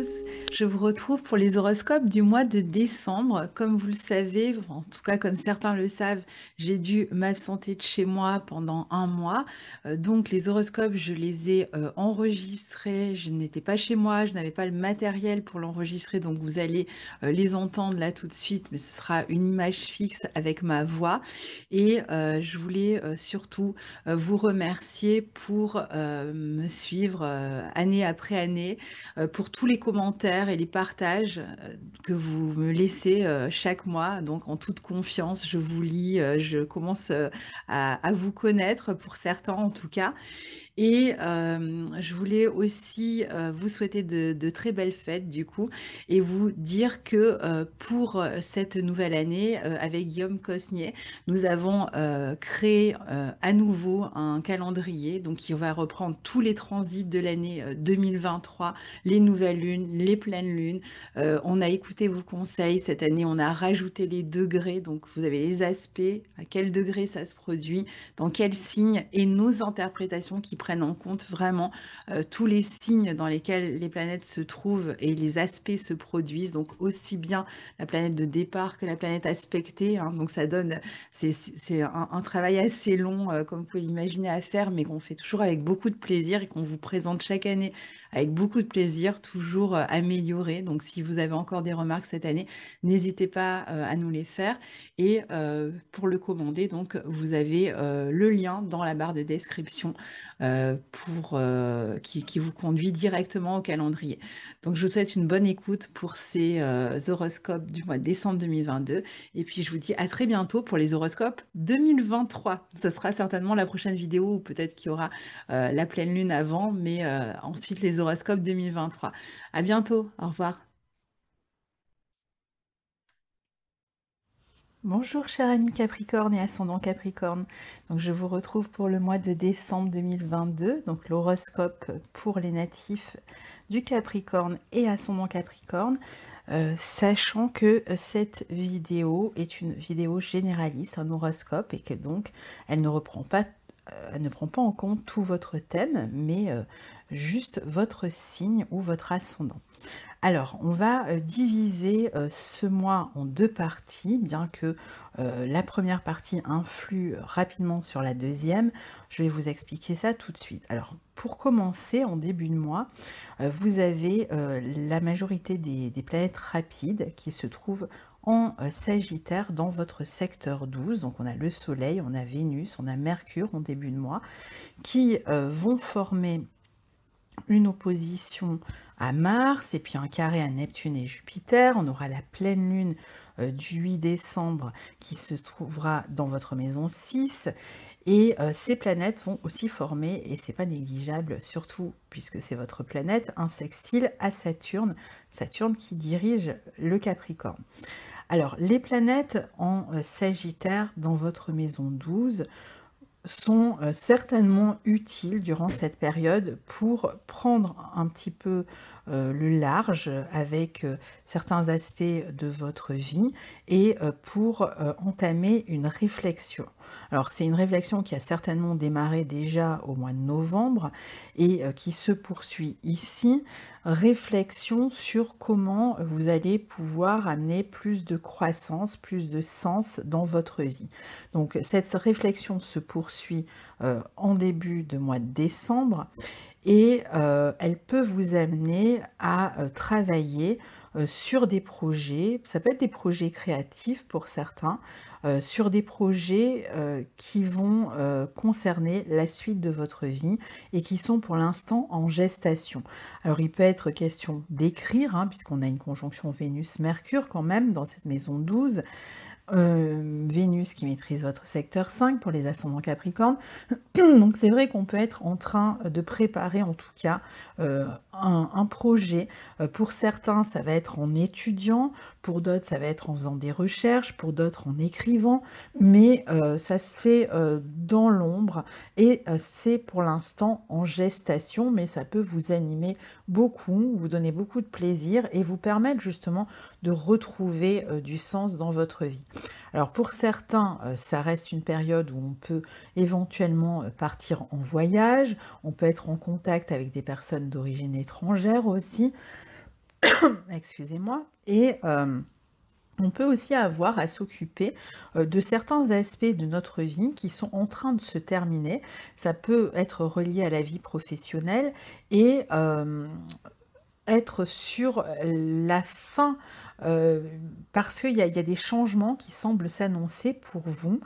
tous, je vous retrouve pour les horoscopes du mois de décembre. Comme vous le savez, en tout cas comme certains le savent, j'ai dû m'absenter de chez moi pendant un mois. Donc les horoscopes, je les ai enregistrés, je n'étais pas chez moi, je n'avais pas le matériel pour l'enregistrer, donc vous allez les entendre là tout de suite, mais ce sera une image fixe avec ma voix. Et je voulais surtout vous remercier pour me suivre année après année, pour tous les commentaires et les partages que vous me laissez chaque mois. Donc en toute confiance, je vous lis, je commence à vous connaître, pour certains en tout cas. Et je voulais aussi vous souhaiter de très belles fêtes du coup et vous dire que pour cette nouvelle année, avec Guillaume Cosnier, nous avons créé à nouveau un calendrier donc qui va reprendre tous les transits de l'année 2023, les nouvelles lunes, les pleines lunes. On a écouté vos conseils cette année, on a rajouté les degrés, donc vous avez les aspects, à quel degré ça se produit, dans quel signe, et nos interprétations qui prennent en compte vraiment tous les signes dans lesquels les planètes se trouvent et les aspects se produisent, donc aussi bien la planète de départ que la planète aspectée, hein. Donc ça donne, c'est un travail assez long, comme vous pouvez l'imaginer, à faire, mais qu'on fait toujours avec beaucoup de plaisir et qu'on vous présente chaque année avec beaucoup de plaisir, toujours amélioré. Donc si vous avez encore des remarques cette année, n'hésitez pas à nous les faire. Et pour le commander, donc, vous avez le lien dans la barre de description qui vous conduit directement au calendrier. Donc, je vous souhaite une bonne écoute pour ces horoscopes du mois de décembre 2022. Et puis, je vous dis à très bientôt pour les horoscopes 2023. Ce sera certainement la prochaine vidéo, ou peut-être qu'il y aura la pleine lune avant, mais ensuite les horoscopes 2023. À bientôt. Au revoir. Bonjour cher ami Capricorne et ascendant Capricorne. Donc je vous retrouve pour le mois de décembre 2022, donc l'horoscope pour les natifs du Capricorne et ascendant Capricorne, sachant que cette vidéo est une vidéo généraliste, un horoscope, et que donc elle ne prend pas en compte tout votre thème, mais juste votre signe ou votre ascendant. Alors, on va diviser ce mois en deux parties, bien que la première partie influe rapidement sur la deuxième. Je vais vous expliquer ça tout de suite. Alors, pour commencer, en début de mois, vous avez la majorité des planètes rapides qui se trouvent en Sagittaire dans votre secteur 12. Donc, on a le Soleil, on a Vénus, on a Mercure en début de mois, qui vont former une opposition à Mars et puis un carré à Neptune et Jupiter. On aura la pleine lune du 8 décembre qui se trouvera dans votre maison 6. Et ces planètes vont aussi former, et c'est pas négligeable, surtout puisque c'est votre planète, un sextile à Saturne, Saturne qui dirige le Capricorne. Alors, les planètes en Sagittaire dans votre maison 12 sont certainement utiles durant cette période pour prendre un petit peu le large avec certains aspects de votre vie et pour entamer une réflexion. Alors c'est une réflexion qui a certainement démarré déjà au mois de novembre et qui se poursuit ici. Réflexion sur comment vous allez pouvoir amener plus de croissance, plus de sens dans votre vie. Donc cette réflexion se poursuit en début de mois de décembre et elle peut vous amener à travailler sur des projets, ça peut être des projets créatifs pour certains, sur des projets qui vont concerner la suite de votre vie et qui sont pour l'instant en gestation. Alors il peut être question d'écrire, hein, puisqu'on a une conjonction Vénus-Mercure quand même dans cette maison 12, Vénus qui maîtrise votre secteur 5 pour les ascendants Capricorne. Donc c'est vrai qu'on peut être en train de préparer en tout cas un projet. Pour certains ça va être en étudiant, pour d'autres ça va être en faisant des recherches, pour d'autres en écrivant, mais ça se fait dans l'ombre et c'est pour l'instant en gestation, mais ça peut vous animer beaucoup, vous donner beaucoup de plaisir et vous permettre justement de retrouver du sens dans votre vie. Alors pour certains, ça reste une période où on peut éventuellement partir en voyage, on peut être en contact avec des personnes d'origine étrangère aussi, excusez-moi, et on peut aussi avoir à s'occuper de certains aspects de notre vie qui sont en train de se terminer. Ça peut être relié à la vie professionnelle et être sur la fin, parce qu'il y a des changements qui semblent s'annoncer pour vous,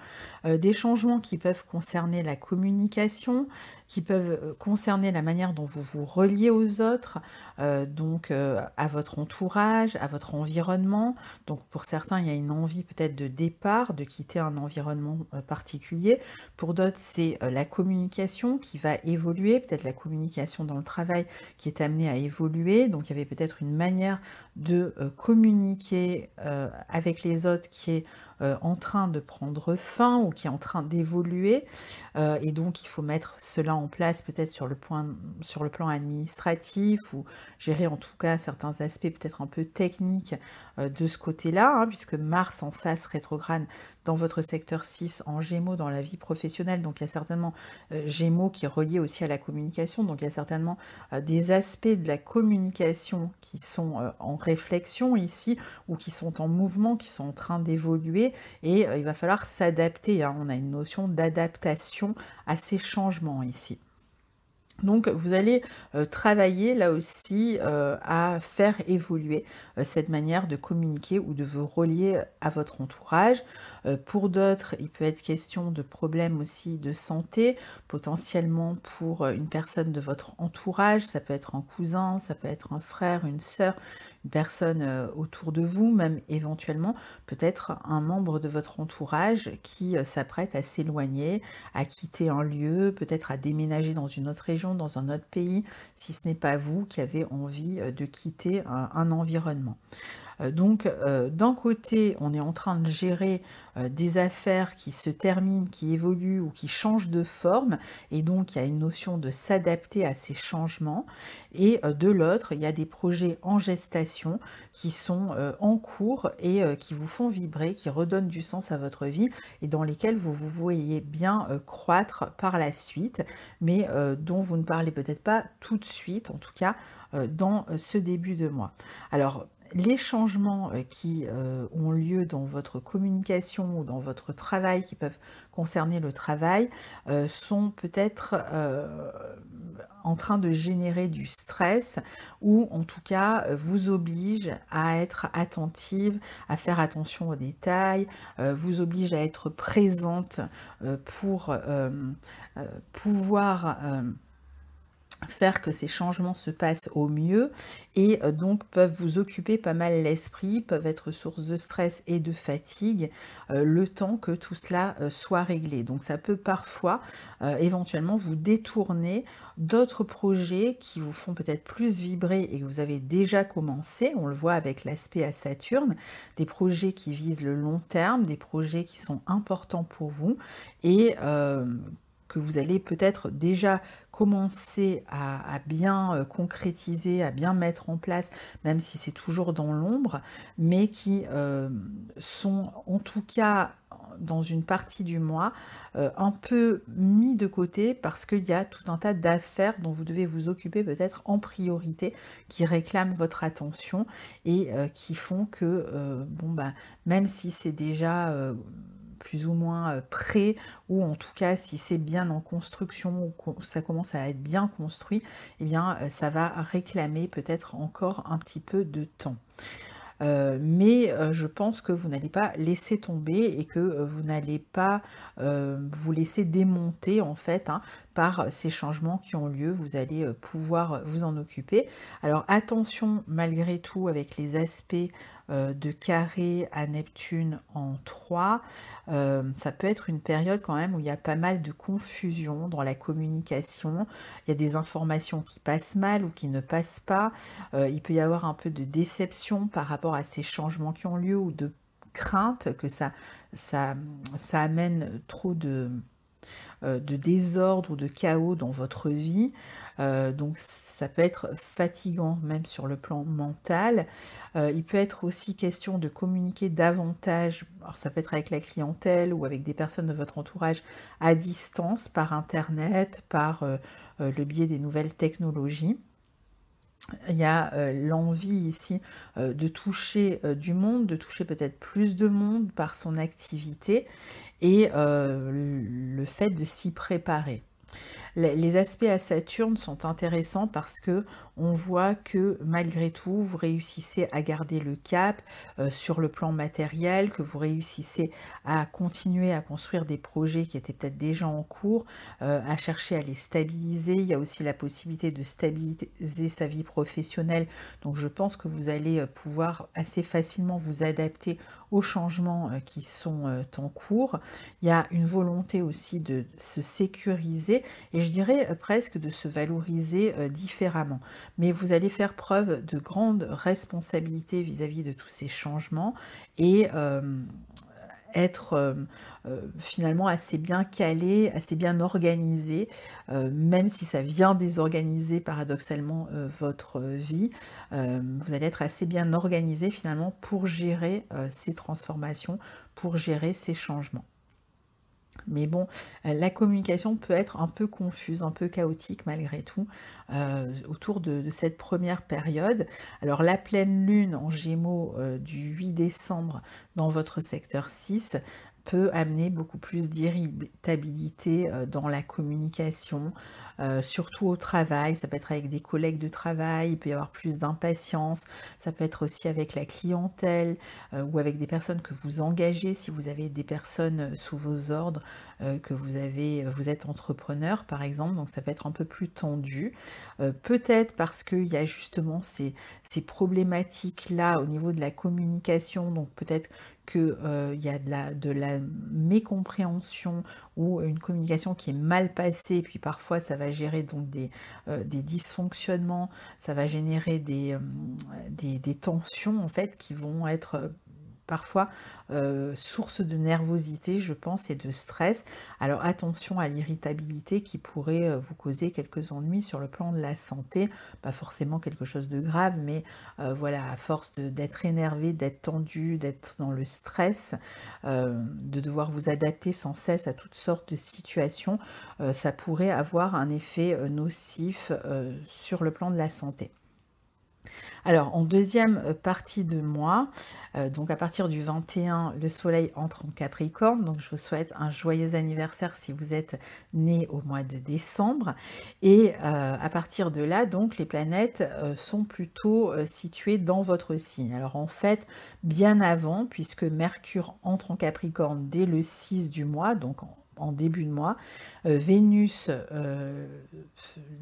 des changements qui peuvent concerner la communication, qui peuvent concerner la manière dont vous vous reliez aux autres, donc à votre entourage, à votre environnement. Donc pour certains, il y a une envie peut-être de départ, de quitter un environnement particulier. Pour d'autres, c'est la communication qui va évoluer, peut-être la communication dans le travail qui est amenée à évoluer. Donc il y avait peut-être une manière de communiquer avec les autres qui est en train de prendre fin ou qui est en train d'évoluer. Et donc il faut mettre cela en place peut-être sur le plan administratif ou gérer en tout cas certains aspects peut-être un peu techniques de ce côté-là, hein, puisque Mars en phase rétrograde dans votre secteur 6 en Gémeaux dans la vie professionnelle, donc il y a certainement Gémeaux qui est relié aussi à la communication, donc il y a certainement des aspects de la communication qui sont en réflexion ici, ou qui sont en mouvement, qui sont en train d'évoluer, et il va falloir s'adapter, hein. On a une notion d'adaptation à ces changements ici. Donc vous allez travailler là aussi à faire évoluer cette manière de communiquer ou de vous relier à votre entourage. Pour d'autres, il peut être question de problèmes aussi de santé, potentiellement pour une personne de votre entourage, ça peut être un cousin, ça peut être un frère, une sœur, une personne autour de vous, même éventuellement peut-être un membre de votre entourage qui s'apprête à s'éloigner, à quitter un lieu, peut-être à déménager dans une autre région, dans un autre pays, si ce n'est pas vous qui avez envie de quitter un environnement. Donc, d'un côté, on est en train de gérer des affaires qui se terminent, qui évoluent ou qui changent de forme, et donc il y a une notion de s'adapter à ces changements. Et de l'autre, il y a des projets en gestation qui sont en cours et qui vous font vibrer, qui redonnent du sens à votre vie et dans lesquels vous vous voyez bien croître par la suite, mais dont vous ne parlez peut-être pas tout de suite, en tout cas dans ce début de mois. Alors, les changements qui ont lieu dans votre communication ou dans votre travail, qui peuvent concerner le travail, sont peut-être en train de générer du stress ou en tout cas vous obligent à être attentive, à faire attention aux détails, vous obligent à être présente pour pouvoir faire que ces changements se passent au mieux et donc peuvent vous occuper pas mal l'esprit, peuvent être source de stress et de fatigue le temps que tout cela soit réglé. Donc ça peut parfois éventuellement vous détourner d'autres projets qui vous font peut-être plus vibrer et que vous avez déjà commencé, on le voit avec l'aspect à Saturne, des projets qui visent le long terme, des projets qui sont importants pour vous et que vous allez peut-être déjà commencer à bien concrétiser, à bien mettre en place, même si c'est toujours dans l'ombre, mais qui sont en tout cas dans une partie du mois un peu mis de côté parce qu'il y a tout un tas d'affaires dont vous devez vous occuper peut-être en priorité, qui réclament votre attention et qui font que, bon, bah, même si c'est déjà plus ou moins prêt, ou en tout cas si c'est bien en construction ou ça commence à être bien construit, eh bien ça va réclamer peut-être encore un petit peu de temps. Mais je pense que vous n'allez pas laisser tomber et que vous n'allez pas vous laisser démonter en fait, hein, par ces changements qui ont lieu. Vous allez pouvoir vous en occuper. Alors attention malgré tout avec les aspects de carré à Neptune en 3, ça peut être une période quand même où il y a pas mal de confusion dans la communication, il y a des informations qui passent mal ou qui ne passent pas, il peut y avoir un peu de déception par rapport à ces changements qui ont lieu ou de crainte que ça amène trop de désordre ou de chaos dans votre vie. Donc ça peut être fatigant même sur le plan mental. Il peut être aussi question de communiquer davantage, alors ça peut être avec la clientèle ou avec des personnes de votre entourage à distance, par internet, par le biais des nouvelles technologies. Il y a l'envie ici de toucher du monde, de toucher peut-être plus de monde par son activité et le fait de s'y préparer. Les aspects à Saturne sont intéressants parce que on voit que malgré tout, vous réussissez à garder le cap sur le plan matériel, que vous réussissez à continuer à construire des projets qui étaient peut-être déjà en cours, à chercher à les stabiliser. Il y a aussi la possibilité de stabiliser sa vie professionnelle. Donc je pense que vous allez pouvoir assez facilement vous adapter aux changements qui sont en cours. Il y a une volonté aussi de se sécuriser et je dirais presque de se valoriser différemment. Mais vous allez faire preuve de grande responsabilité vis-à-vis de tous ces changements et être finalement assez bien calé, assez bien organisé, même si ça vient désorganiser paradoxalement votre vie, vous allez être assez bien organisé finalement pour gérer ces transformations, pour gérer ces changements. Mais bon, la communication peut être un peu confuse, un peu chaotique malgré tout, autour de cette première période. Alors la pleine lune en Gémeaux du 8 décembre dans votre secteur 6 peut amener beaucoup plus d'irritabilité dans la communication, surtout au travail. Ça peut être avec des collègues de travail, il peut y avoir plus d'impatience, ça peut être aussi avec la clientèle ou avec des personnes que vous engagez, si vous avez des personnes sous vos ordres, que vous êtes entrepreneur par exemple, donc ça peut être un peu plus tendu. Peut-être parce qu'il y a justement ces problématiques-là au niveau de la communication, donc peut-être qu'il y a de la mécompréhension ou une communication qui est mal passée, puis parfois ça va gérer donc des dysfonctionnements, ça va générer des tensions en fait qui vont être parfois source de nervosité, je pense, et de stress. Alors attention à l'irritabilité qui pourrait vous causer quelques ennuis sur le plan de la santé, pas forcément quelque chose de grave, mais voilà, à force d'être énervé, d'être tendu, d'être dans le stress, de devoir vous adapter sans cesse à toutes sortes de situations, ça pourrait avoir un effet nocif sur le plan de la santé. Alors, en deuxième partie de mois, donc à partir du 21, le soleil entre en Capricorne, donc je vous souhaite un joyeux anniversaire si vous êtes né au mois de décembre. Et à partir de là, donc les planètes sont plutôt situées dans votre signe. Alors en fait, bien avant, puisque Mercure entre en Capricorne dès le 6 du mois, donc en début de mois, Vénus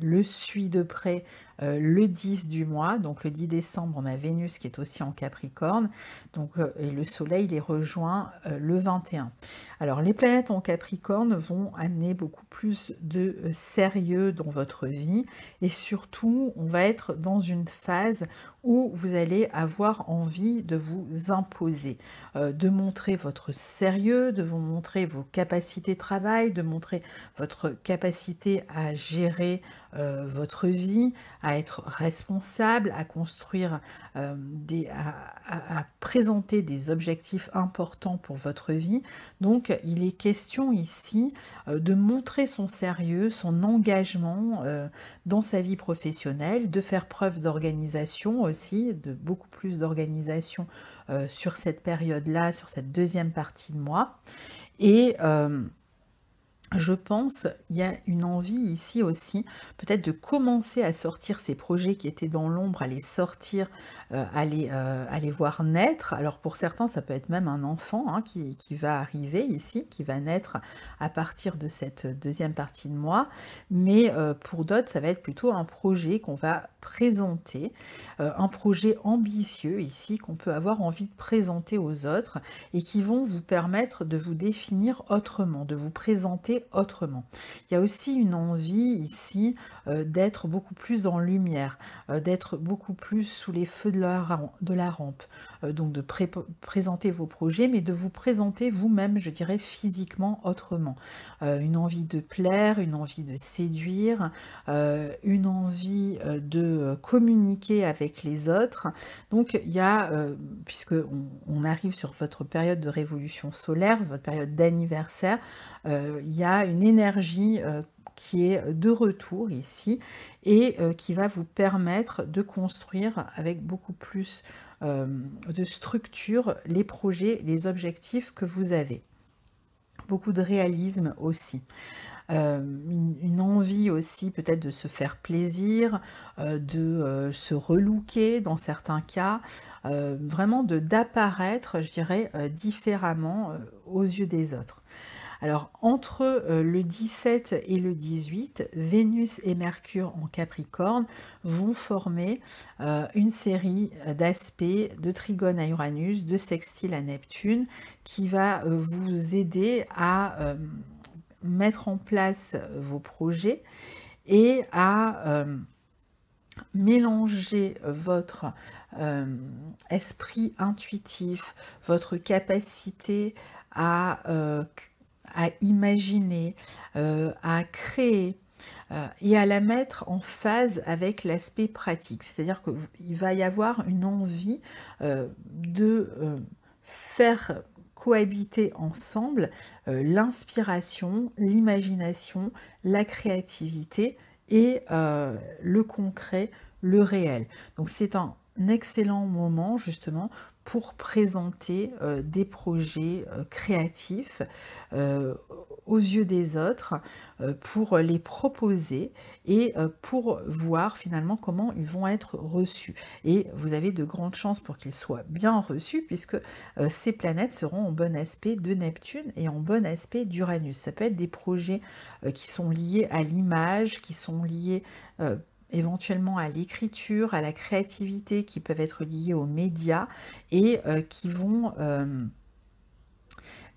le suit de près le 10 du mois, donc le 10 décembre, on a Vénus qui est aussi en Capricorne, donc, et le Soleil les rejoint le 21. Alors les planètes en Capricorne vont amener beaucoup plus de sérieux dans votre vie et surtout on va être dans une phase où vous allez avoir envie de vous imposer, de montrer votre sérieux, de vous montrer vos capacités de travail, de montrer votre capacité à gérer votre vie, à être responsable, à construire, à présenter des objectifs importants pour votre vie. Donc il est question ici de montrer son sérieux, son engagement dans sa vie professionnelle, de faire preuve d'organisation aussi, de beaucoup plus d'organisation sur cette période-là, sur cette deuxième partie de mois. Et je pense il y a une envie ici aussi, peut-être de commencer à sortir ces projets qui étaient dans l'ombre, à les sortir, à les voir naître. Alors pour certains, ça peut être même un enfant hein, qui va arriver ici, qui va naître à partir de cette deuxième partie de mois. Mais pour d'autres, ça va être plutôt un projet qu'on va présenter, un projet ambitieux ici qu'on peut avoir envie de présenter aux autres et qui vont vous permettre de vous définir autrement, de vous présenter autrement. Il y a aussi une envie ici d'être beaucoup plus en lumière, d'être beaucoup plus sous les feux de la rampe, donc de présenter vos projets, mais de vous présenter vous-même, je dirais, physiquement autrement. Une envie de plaire, une envie de séduire, une envie de communiquer avec les autres. Donc il y a, puisque on arrive sur votre période de révolution solaire, votre période d'anniversaire, il y a une énergie qui est de retour ici et qui va vous permettre de construire avec beaucoup plus de structure les projets, les objectifs que vous avez. Beaucoup de réalisme aussi. Une envie aussi peut-être de se faire plaisir, de se relooker dans certains cas, vraiment d'apparaître, je dirais, différemment aux yeux des autres. Alors, entre le 17 et le 18, Vénus et Mercure en Capricorne vont former une série d'aspects, de trigones à Uranus, de sextiles à Neptune, qui va vous aider à mettre en place vos projets et à mélanger votre esprit intuitif, votre capacité à imaginer, à créer, et à la mettre en phase avec l'aspect pratique. C'est-à-dire qu'il va y avoir une envie de faire cohabiter ensemble l'inspiration, l'imagination, la créativité et le concret, le réel. Donc c'est un excellent moment justement pour présenter des projets créatifs aux yeux des autres, pour les proposer et pour voir finalement comment ils vont être reçus. Et vous avez de grandes chances pour qu'ils soient bien reçus puisque ces planètes seront en bon aspect de Neptune et en bon aspect d'Uranus. Ça peut être des projets qui sont liés à l'image, qui sont liés éventuellement à l'écriture, à la créativité, qui peuvent être liés aux médias et qui vont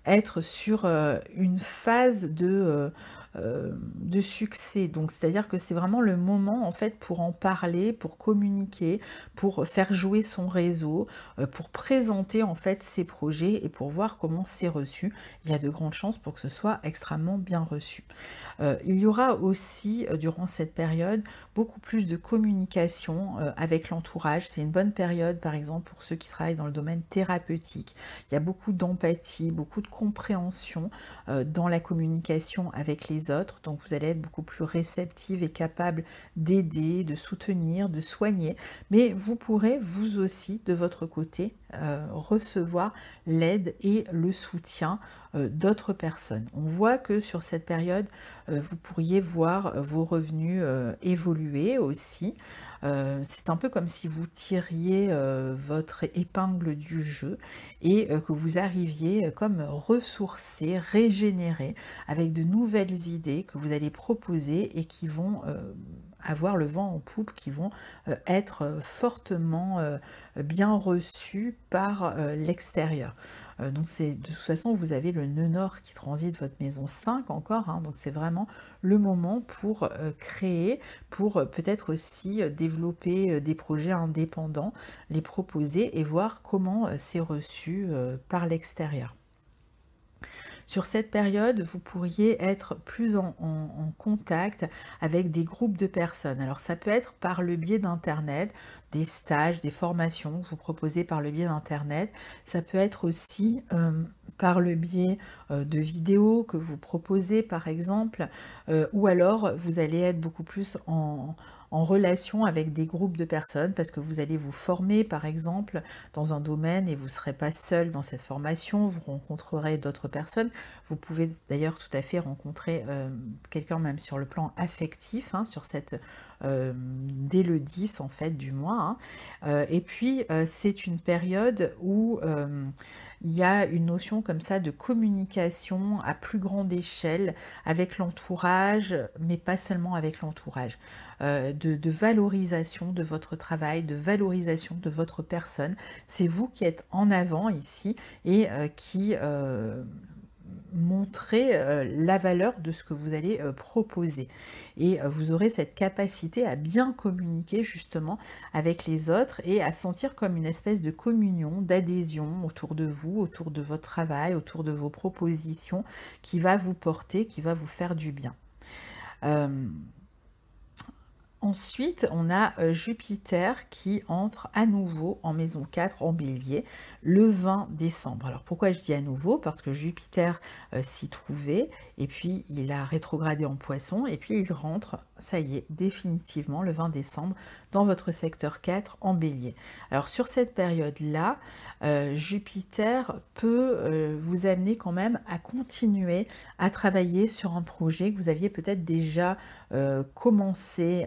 être sur une phase de succès. Donc c'est-à-dire que c'est vraiment le moment en fait pour en parler, pour communiquer, pour faire jouer son réseau, pour présenter en fait ses projets et pour voir comment c'est reçu. Il y a de grandes chances pour que ce soit extrêmement bien reçu. Il y aura aussi durant cette période beaucoup plus de communication avec l'entourage. C'est une bonne période par exemple pour ceux qui travaillent dans le domaine thérapeutique. Il y a beaucoup d'empathie, beaucoup de compréhension dans la communication avec les autres, donc vous allez être beaucoup plus réceptive et capable d'aider, de soutenir, de soigner, mais vous pourrez vous aussi de votre côté recevoir l'aide et le soutien d'autres personnes. On voit que sur cette période, vous pourriez voir vos revenus évoluer aussi. C'est un peu comme si vous tiriez votre épingle du jeu et que vous arriviez comme ressourcer, régénérer avec de nouvelles idées que vous allez proposer et qui vont avoir le vent en poupe, qui vont être fortement bien reçues par l'extérieur. Donc c'est de toute façon vous avez le nœud nord qui transite votre maison 5 encore, hein, donc c'est vraiment le moment pour créer, pour peut-être aussi développer des projets indépendants, les proposer et voir comment c'est reçu par l'extérieur. Sur cette période, vous pourriez être plus en contact avec des groupes de personnes. Alors ça peut être par le biais d'Internet, des stages, des formations que vous proposez par le biais d'Internet. Ça peut être aussi par le biais de vidéos que vous proposez par exemple, ou alors vous allez être beaucoup plus en relation avec des groupes de personnes parce que vous allez vous former par exemple dans un domaine et vous ne serez pas seul dans cette formation, vous rencontrerez d'autres personnes. Vous pouvez d'ailleurs tout à fait rencontrer quelqu'un même sur le plan affectif, hein, sur cette dès le 10 en fait du mois. Hein. Et puis c'est une période où il y a une notion comme ça de communication à plus grande échelle avec l'entourage, mais pas seulement avec l'entourage. De valorisation de votre travail, de valorisation de votre personne. C'est vous qui êtes en avant ici et qui montrez la valeur de ce que vous allez proposer. Et vous aurez cette capacité à bien communiquer justement avec les autres et à sentir comme une espèce de communion, d'adhésion autour de vous, autour de votre travail, autour de vos propositions qui va vous porter, qui va vous faire du bien. Ensuite, on a Jupiter qui entre à nouveau en maison 4 en Bélier le 20 décembre. Alors pourquoi je dis à nouveau? Parce que Jupiter s'y trouvait et puis il a rétrogradé en Poisson et puis il rentre, ça y est, définitivement le 20 décembre dans votre secteur 4 en Bélier. Alors sur cette période-là, Jupiter peut vous amener quand même à continuer à travailler sur un projet que vous aviez peut-être déjà commencé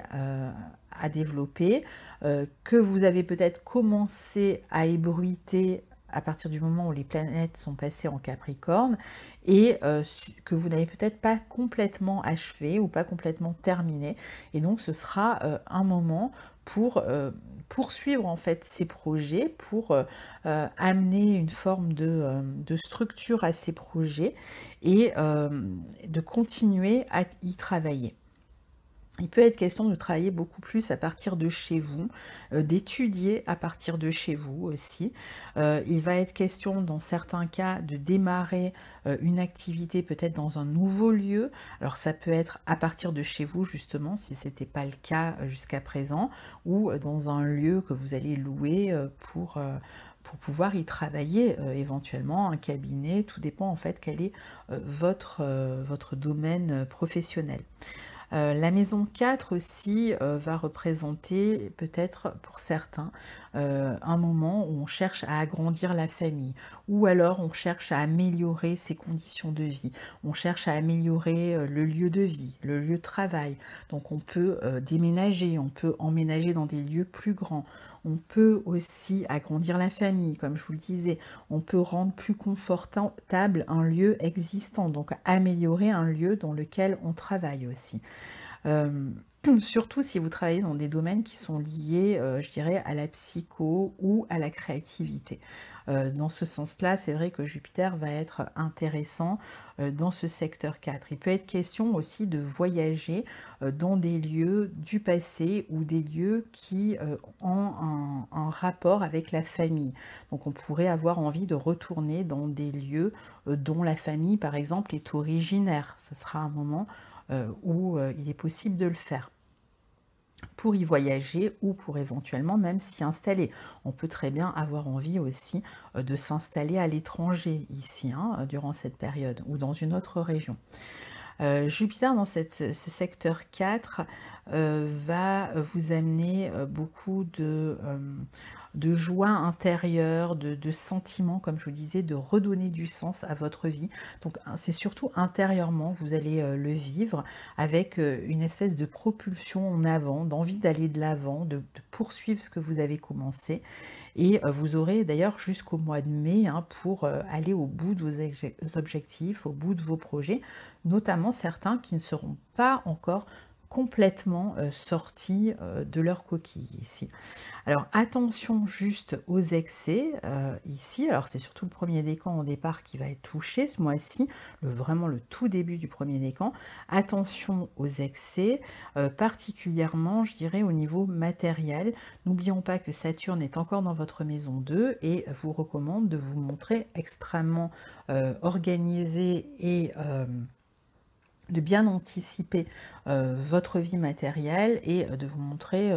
à développer, que vous avez peut-être commencé à ébruiter à partir du moment où les planètes sont passées en Capricorne et que vous n'avez peut-être pas complètement achevé ou pas complètement terminé. Et donc ce sera un moment pour poursuivre en fait ces projets, pour amener une forme de structure à ces projets et de continuer à y travailler. Il peut être question de travailler beaucoup plus à partir de chez vous, d'étudier à partir de chez vous aussi. Il va être question dans certains cas de démarrer une activité peut-être dans un nouveau lieu. Alors ça peut être à partir de chez vous justement, si ce n'était pas le cas jusqu'à présent, ou dans un lieu que vous allez louer pour pouvoir y travailler, éventuellement un cabinet, tout dépend en fait quel est votre domaine professionnel. La maison 4 aussi va représenter peut-être pour certains un moment où on cherche à agrandir la famille ou alors on cherche à améliorer ses conditions de vie, on cherche à améliorer le lieu de vie, le lieu de travail. Donc on peut déménager, on peut emménager dans des lieux plus grands, on peut aussi agrandir la famille, comme je vous le disais, on peut rendre plus confortable un lieu existant, donc améliorer un lieu dans lequel on travaille aussi. Surtout si vous travaillez dans des domaines qui sont liés, je dirais, à la psycho ou à la créativité. Dans ce sens-là, c'est vrai que Jupiter va être intéressant dans ce secteur 4. Il peut être question aussi de voyager dans des lieux du passé ou des lieux qui ont un rapport avec la famille. Donc on pourrait avoir envie de retourner dans des lieux dont la famille, par exemple, est originaire. Ce sera un moment où il est possible de le faire pour y voyager ou pour éventuellement même s'y installer. On peut très bien avoir envie aussi de s'installer à l'étranger ici, hein, durant cette période ou dans une autre région. Jupiter dans ce secteur 4 va vous amener beaucoup de joie intérieure, de sentiments, comme je vous disais, de redonner du sens à votre vie. Donc c'est surtout intérieurement, vous allez le vivre avec une espèce de propulsion en avant, d'envie d'aller de l'avant, de poursuivre ce que vous avez commencé. Et vous aurez d'ailleurs jusqu'au mois de mai hein, pour aller au bout de vos objectifs, au bout de vos projets, notamment certains qui ne seront pas encore complètement sortis de leur coquille ici. Alors attention juste aux excès ici, alors c'est surtout le premier décan au départ qui va être touché ce mois-ci, vraiment le tout début du premier décan. Attention aux excès, particulièrement je dirais au niveau matériel. N'oublions pas que Saturne est encore dans votre maison 2 et vous recommande de vous montrer extrêmement organisé et de bien anticiper votre vie matérielle et de vous montrer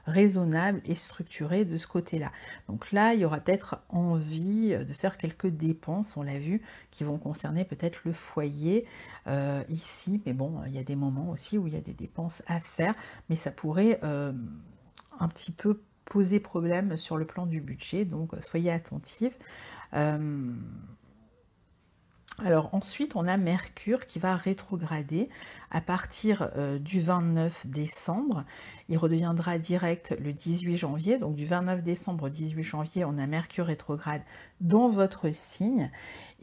raisonnable et structuré de ce côté-là. Donc là, il y aura peut-être envie de faire quelques dépenses, on l'a vu, qui vont concerner peut-être le foyer ici, mais bon, il y a des moments aussi où il y a des dépenses à faire, mais ça pourrait un petit peu poser problème sur le plan du budget, donc soyez attentifs. Alors ensuite, on a Mercure qui va rétrograder à partir du 29 décembre. Il redeviendra direct le 18 janvier. Donc du 29 décembre au 18 janvier, on a Mercure rétrograde dans votre signe.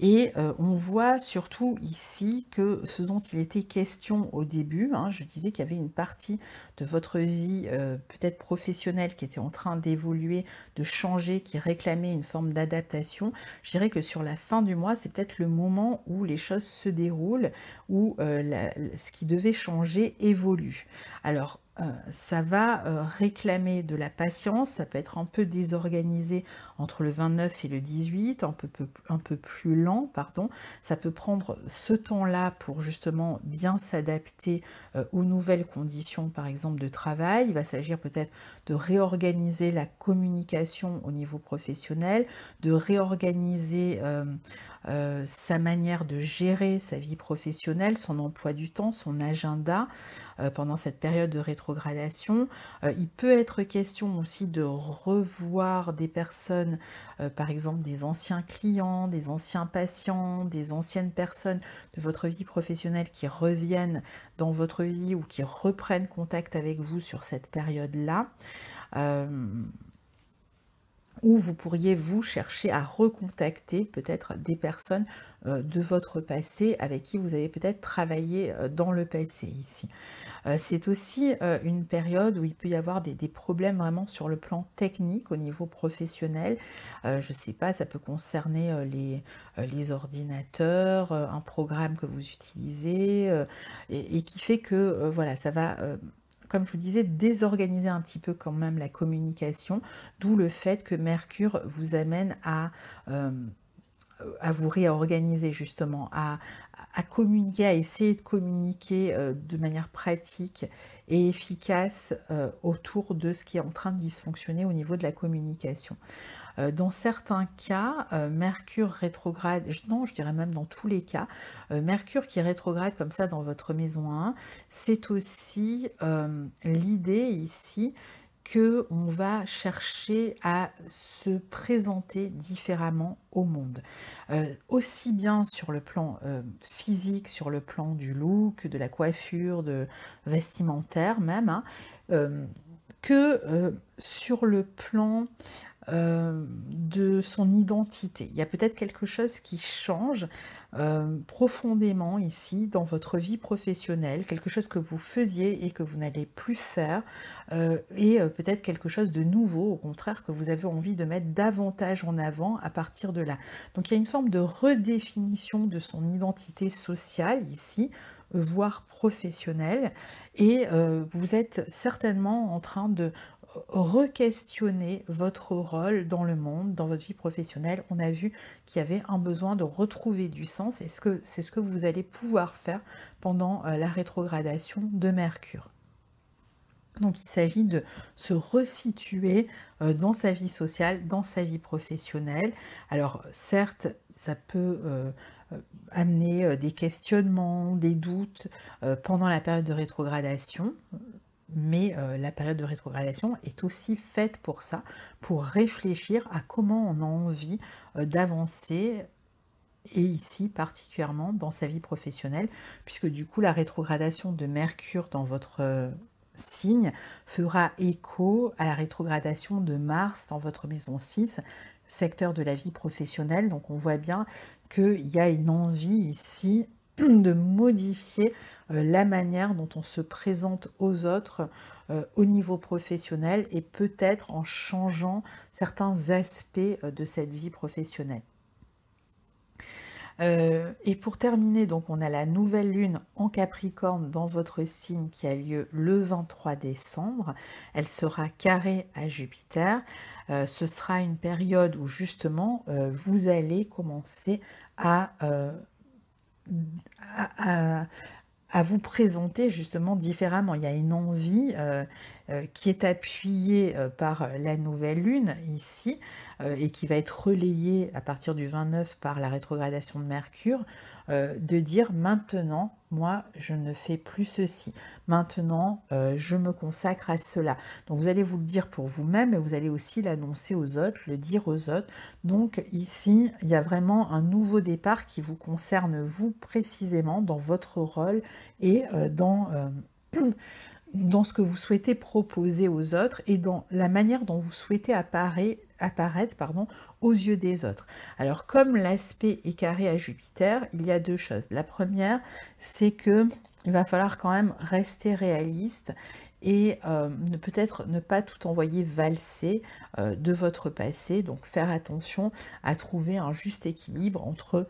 Et on voit surtout ici que ce dont il était question au début, hein, je disais qu'il y avait une partie de votre vie peut-être professionnelle qui était en train d'évoluer, de changer, qui réclamait une forme d'adaptation. Je dirais que sur la fin du mois, c'est peut-être le moment où les choses se déroulent, où ce qui devait changer évolue. Alors, ça va réclamer de la patience, ça peut être un peu désorganisé entre le 29 et le 18, un peu plus lent, pardon. Ça peut prendre ce temps-là pour justement bien s'adapter aux nouvelles conditions, par exemple, de travail. Il va s'agir peut-être de réorganiser la communication au niveau professionnel, de réorganiser sa manière de gérer sa vie professionnelle, son emploi du temps, son agenda pendant cette période de rétrogradation. Il peut être question aussi de revoir des personnes, par exemple des anciens clients, des anciens patients, des anciennes personnes de votre vie professionnelle qui reviennent dans votre vie ou qui reprennent contact avec vous sur cette période-là. Où vous pourriez vous chercher à recontacter peut-être des personnes de votre passé avec qui vous avez peut-être travaillé dans le passé ici. C'est aussi une période où il peut y avoir des problèmes vraiment sur le plan technique au niveau professionnel. Je ne sais pas, ça peut concerner les ordinateurs, un programme que vous utilisez et qui fait que voilà, ça va comme je vous disais, désorganiser un petit peu quand même la communication, d'où le fait que Mercure vous amène à vous réorganiser justement, à communiquer, à essayer de communiquer de manière pratique et efficace autour de ce qui est en train de dysfonctionner au niveau de la communication. Dans certains cas, Mercure rétrograde, non, je dirais même dans tous les cas, Mercure qui rétrograde comme ça dans votre maison 1, c'est aussi l'idée ici qu'on va chercher à se présenter différemment au monde. Aussi bien sur le plan physique, sur le plan du look, de la coiffure, de vestimentaire même, hein, que sur le plan de son identité. Il y a peut-être quelque chose qui change profondément ici dans votre vie professionnelle, quelque chose que vous faisiez et que vous n'allez plus faire, et peut-être quelque chose de nouveau, au contraire, que vous avez envie de mettre davantage en avant à partir de là. Donc il y a une forme de redéfinition de son identité sociale ici, voire professionnelle, et vous êtes certainement en train de re-questionner votre rôle dans le monde, dans votre vie professionnelle. On a vu qu'il y avait un besoin de retrouver du sens, et c'est ce que vous allez pouvoir faire pendant la rétrogradation de Mercure. Donc il s'agit de se resituer dans sa vie sociale, dans sa vie professionnelle. Alors certes, ça peut amener des questionnements, des doutes pendant la période de rétrogradation, mais la période de rétrogradation est aussi faite pour ça, pour réfléchir à comment on a envie d'avancer, et ici particulièrement dans sa vie professionnelle, puisque du coup la rétrogradation de Mercure dans votre signe fera écho à la rétrogradation de Mars dans votre maison 6, secteur de la vie professionnelle. Donc on voit bien qu'il y a une envie ici de modifier la manière dont on se présente aux autres au niveau professionnel, et peut-être en changeant certains aspects de cette vie professionnelle. Et pour terminer, donc on a la nouvelle lune en Capricorne dans votre signe qui a lieu le 23 décembre. Elle sera carrée à Jupiter. Ce sera une période où justement vous allez commencer à vous présenter justement différemment. Il y a une envie qui est appuyée par la nouvelle lune ici et qui va être relayée à partir du 29 par la rétrogradation de Mercure, de dire maintenant, moi je ne fais plus ceci, maintenant je me consacre à cela. Donc vous allez vous le dire pour vous-même, mais vous allez aussi l'annoncer aux autres, le dire aux autres. Donc ici il y a vraiment un nouveau départ qui vous concerne vous précisément dans votre rôle et dans ce que vous souhaitez proposer aux autres et dans la manière dont vous souhaitez apparaître aux yeux des autres. Alors comme l'aspect est carré à Jupiter, il y a deux choses. La première, c'est que il va falloir quand même rester réaliste et peut-être ne pas tout envoyer valser de votre passé, donc faire attention à trouver un juste équilibre entre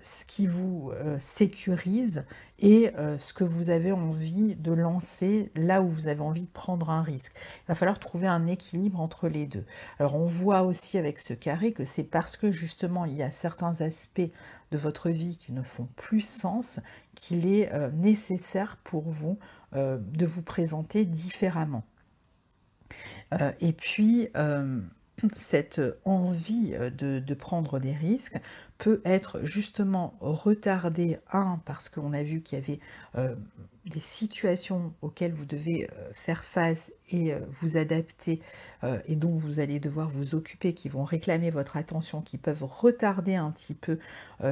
ce qui vous sécurise et ce que vous avez envie de lancer là où vous avez envie de prendre un risque. Il va falloir trouver un équilibre entre les deux. Alors on voit aussi avec ce carré que c'est parce que justement il y a certains aspects de votre vie qui ne font plus sens qu'il est nécessaire pour vous de vous présenter différemment. Et puis, cette envie de prendre des risques peut être justement retardée, parce qu'on a vu qu'il y avait des situations auxquelles vous devez faire face et vous adapter et dont vous allez devoir vous occuper, qui vont réclamer votre attention, qui peuvent retarder un petit peu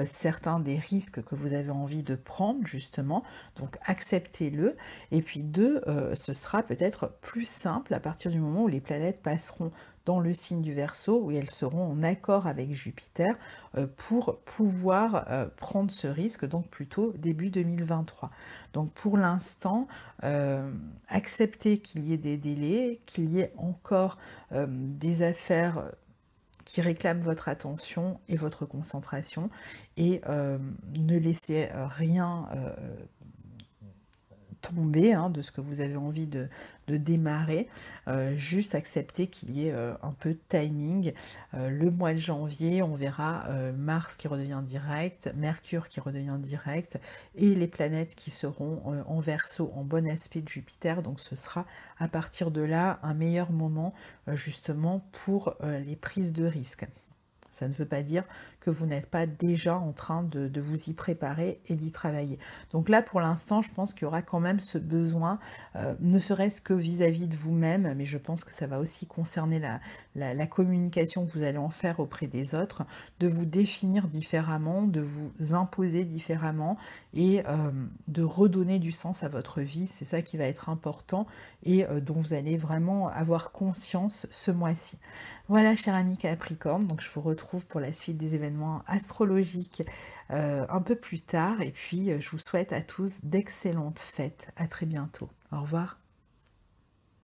certains des risques que vous avez envie de prendre justement, donc acceptez-le. Et puis deux, ce sera peut-être plus simple à partir du moment où les planètes passeront dans le signe du Verseau, où elles seront en accord avec Jupiter pour pouvoir prendre ce risque, donc plutôt début 2023. Donc pour l'instant, acceptez qu'il y ait des délais, qu'il y ait encore des affaires qui réclament votre attention et votre concentration, et ne laissez rien tomber de ce que vous avez envie de démarrer, juste accepter qu'il y ait un peu de timing. Le mois de janvier, on verra Mars qui redevient direct, Mercure qui redevient direct, et les planètes qui seront en Verseau, en bon aspect de Jupiter, donc ce sera à partir de là un meilleur moment justement pour les prises de risques. Ça ne veut pas dire que vous n'êtes pas déjà en train de vous y préparer et d'y travailler. Donc là, pour l'instant, je pense qu'il y aura quand même ce besoin, ne serait-ce que vis-à-vis de vous-même, mais je pense que ça va aussi concerner la communication que vous allez en faire auprès des autres, de vous définir différemment, de vous imposer différemment et de redonner du sens à votre vie. C'est ça qui va être important et dont vous allez vraiment avoir conscience ce mois-ci. Voilà, cher ami Capricorne, donc je vous retrouve pour la suite des événements astrologiques un peu plus tard, et puis je vous souhaite à tous d'excellentes fêtes. À très bientôt. Au revoir.